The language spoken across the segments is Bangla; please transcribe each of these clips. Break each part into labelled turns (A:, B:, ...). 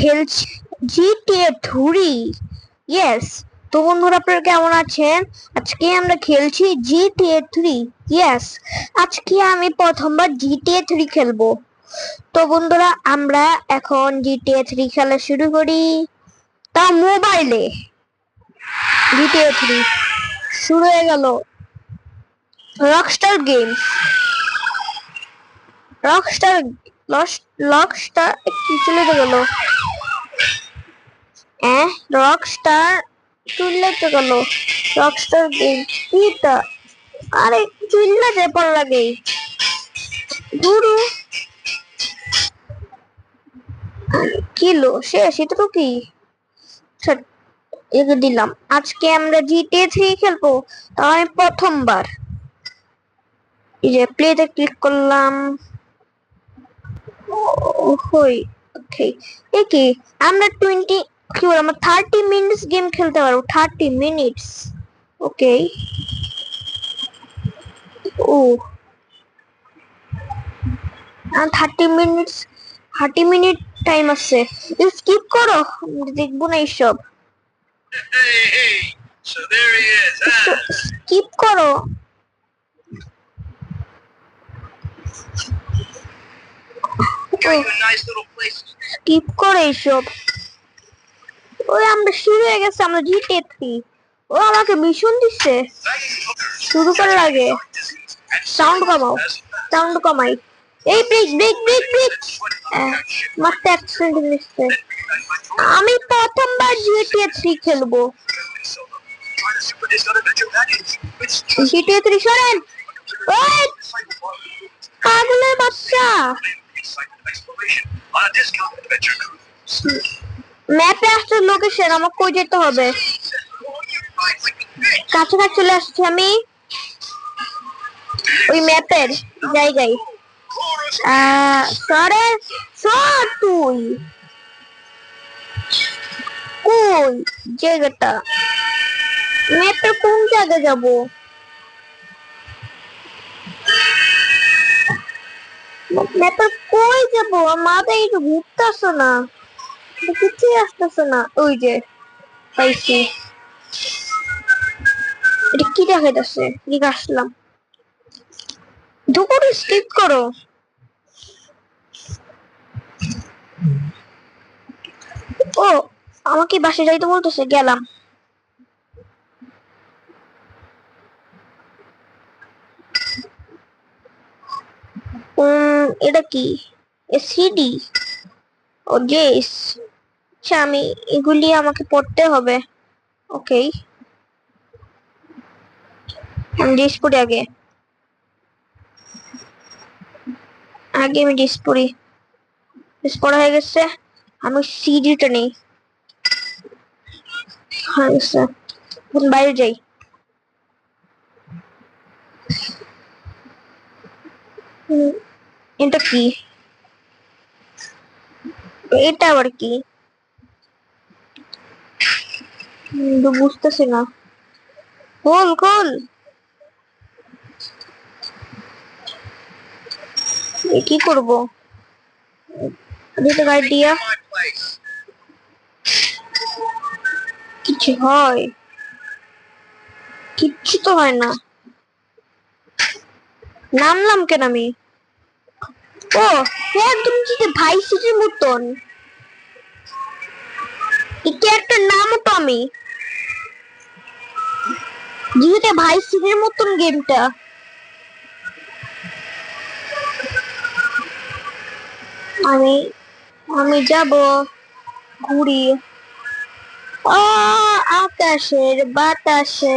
A: খেলছি জিটিএ 3। ইয়েস। তো বন্ধুরা, আপনারা কেমন আছেন? আজকে আমরা খেলছি জিটিএ 3। ইয়েস, আজকে আমি প্রথমবার জিটিএ 3 খেলবো। তো বন্ধুরা, আমরা এখন জিটিএ 3 খেলা শুরু করি, তা মোবাইলে। জিটিএ 3 শুরু হয়ে গেল। রকস্টার গেমস, রকস্টার রকস্টার কি চলে গেল? রকস্টার চুললে তো গেল। রকস্টার গেম এটা, আরে চুললে যে পর লাগে গুরু কিলো শেষ। এটা তো কি একে দিলাম। আজকে আমরা জিটিএ 3 খেলবো, তাও আমি প্রথমবার। এই যে প্লেতে ক্লিক করলাম। ওই ওকে, এ কি আমরা 20 কি বল, আমরা 30 মিনিটস গেম খেলতে পারবো। 30 মিনিটস। ওকে। ও 30 মিনিট টাইম আছে। স্কিপ করো, দেখবো না এইসব। স্কিপ করো। স্কিপ করে এইসব। ওই আমরা শুরু হয়ে গেছে, আমরা জিটিএ 3। ও আমাকে মিশন দিচ্ছে শুরু করার আগে। সাউন্ড কমাও, সাউন্ড কমাই। এই ব্রেক ব্রেক ব্রেক ব্রেক, মাত্র অ্যাক্সিডেন্ট হয়েছে। আমি প্রথমবার জিটিএ 3 খেলবো। জিটিএ 3 সরেন। ওই পাগলের বাচ্চা। ম্যাপে আসছে লোকেশন, আমাকে কই যেতে হবে? কাছাকাছি চলে আসছি আমি ওই ম্যাপের জায়গায়। সরে সর তুই। কই জায়গাটা? ম্যাপের কোন জায়গায় যাব? ম্যাপের কই যাব? মাথায় একটু ঘুরতেছে না, কিছুই আসতেছে না। ওই যে পাইছি। এটা কি দেখাইতেছে? দিকে আসলাম। দুপুরে স্কিপ করো। ও আমাকে বাসে যাইতে বলতেছে, গেলাম। এটা কি? সিডি ও জেস। আচ্ছা, আমি এগুলি আমাকে পড়তে হবে। ওকে, আমি জেস পড়ি আগে। আমি জেস পড়ি। জেস পড়া হয়ে গেছে। আমি সিডিটা নেই। হয়ে গেছে, এখন বাইরে যাই। এটা কি? এটা আবার কি? বুঝতেছি না। খোল খোল। কি করবো? গাড়ি দিয়া কিছু হয়? কিচ্ছু তো হয় না। নামলাম কেন আমি? ও একদম যদি ভাই সিটির মতন। এটা একটা নাম তো, আমি যেহেতু ভাই সিটির মতন গেমটা। আমি আমি যাব ঘুরি আকাশের বাতাসে।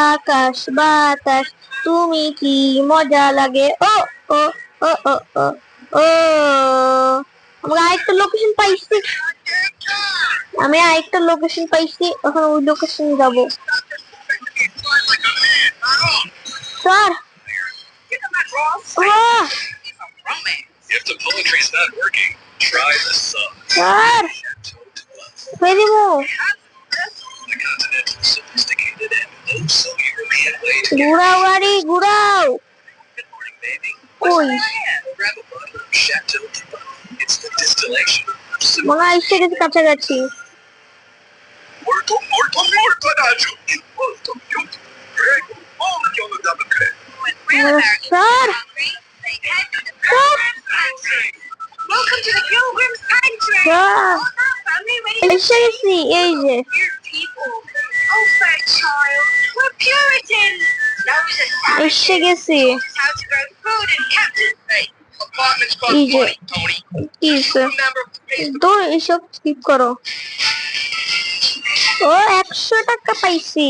A: আকাশ বাতাস তুমি কি মজা লাগে। ও ও ও ও ও ও আমরা আরেকটা লোকেশন পাইছি। আমি আরেকটা লোকেশন পাইছি, এখন ওই লোকেশন যাবো। স্যার স্যার ঘুরাও গাড়ি ঘুরাও। কই মনে হয় এসে গেছে কাছাকাছি। স্যার এসে গেছি, এই যে এসে গেছি। এই যে কি তো এসব স্কিপ করো। ও 100 টাকা পাইছি।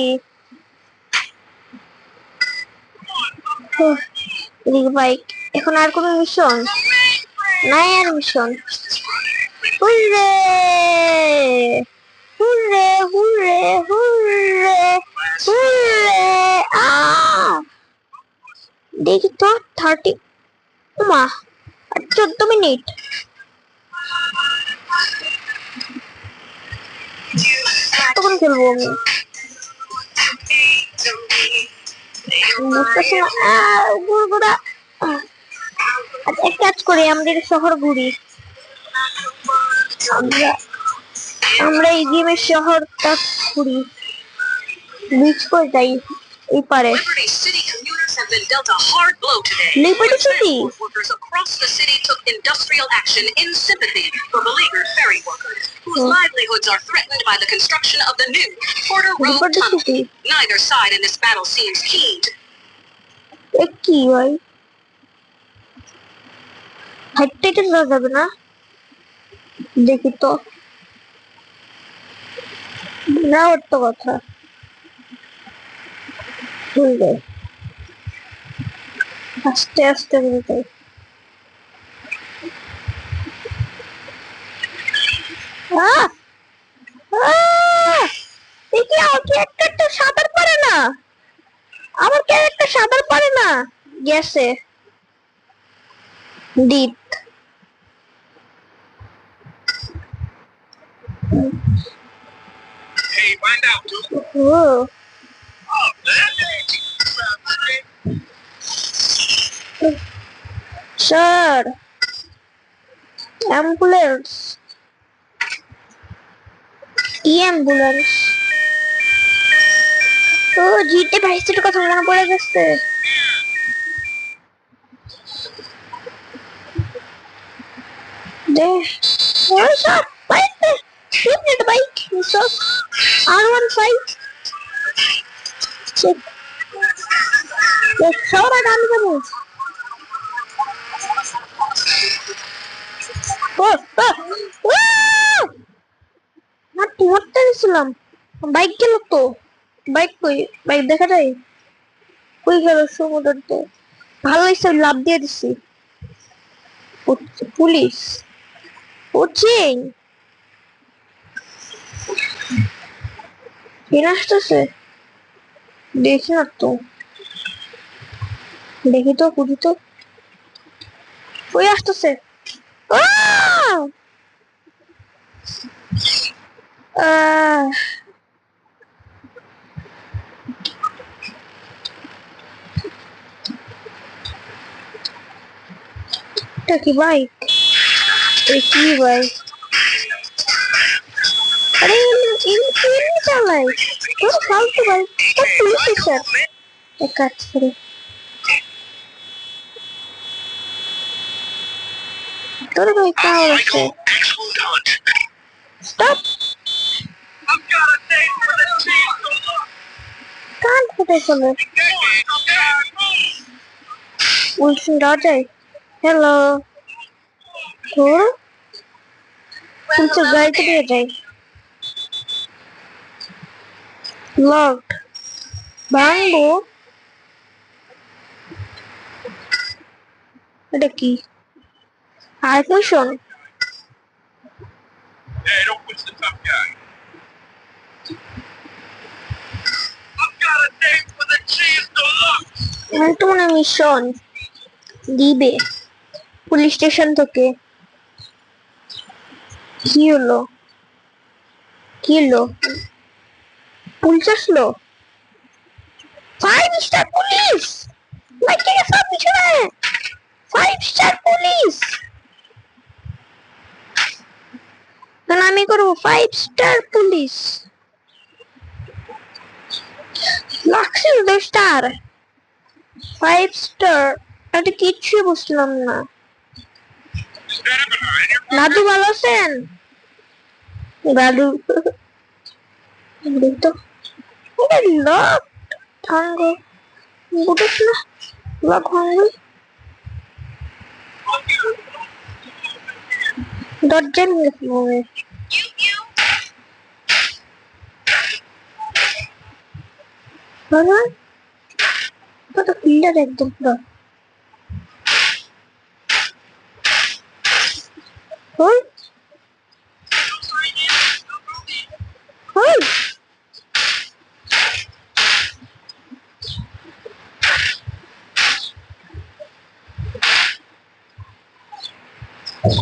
A: বাইক এখন আর কোনো মিশন নাই, আর mission. Hurray hurray hurray hurray hurray. দেখি তো 30 মা 14 মিনিট। তখন খেলবো আমি, বুঝতেছি না। ঘুরঘুরা এক কাজ করি, আমাদের শহর ঘুরি। আমরা এই গেমের শহরটা ঘুরি, বিচ করে যাই এই পারে। Liberty city workers across the city took industrial action in sympathy for beleaguered ferry workers whose livelihoods are threatened by the construction of the new Porter Road tunnel. Neither side in this battle seems keen to কি ভাই হাইটে না যাবে না, দেখি তো না ওর তো কথা বুঝলে। আস্তে আস্তে বলতে আমার ক্যারেক্টারটা সাঁতার পারে না, আমার ক্যারেক্টার সাঁতার পারে না। গেছে ডিপ। স্যার অ্যাম্বুলেন্স, কি অ্যাম্বুলেন্স? ও জিতে ভাইসের কথা মনে পড়ে গেছে। দে ওই সব বাইক ফিটনেট বাইক সব R15 চেক সরা গান দেবো। ও ও হাঁটতে হাঁটতে গেছিলাম, বাইক গেল তো। বাইক কই, বাইক দেখা যায় কই গেল? সমুদ্রতে ভালো হয়েছে, লাভ দিয়ে দিছি। পুলিশ কোচিং ফিরে আসতেছে, দেখি না তো, দেখি তো খুঁজি তো, ওই আসতেছে। এটা কি বাইক? কি বাইক? আরে ইনি চালাই তো ফালতু বাইক। পুলিশ স্যার এক কাজ করে তোর ভাই কার আছে? স্টপ, কান ফুটে চলে বলছি রাজাই। হ্যালো তোর কিন্তু গাড়িতে দিয়ে যাই। লক ভাঙবো, এটা কি আর শোন? তো মনে মিশন দিবে পুলিশ স্টেশন থেকে। কি হলো? কি হলো? পুলিশ আসলো? 5 স্টার পুলিশ ভাই, কে সব পিছনে 5 স্টার পুলিশ। আমি করবো 5 স্টার পুলিশ। লাগছে 2 স্টার, 5 স্টার, এটা কিচ্ছুই বুঝলাম না। দাদু ভালো আছেন? দাদু তো লক ভাঙ্গো, বুঝিস না, লক ভাঙ্গো, দরজা ভেঙে ফেলবো। কত ক্লিয়ার একদম পুরো। হুই হুই,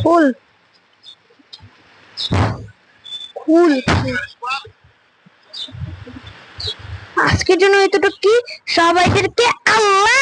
A: খুল খুল। আজকের জন্য এতটুকু, সবাইদেরকে আল্লাহ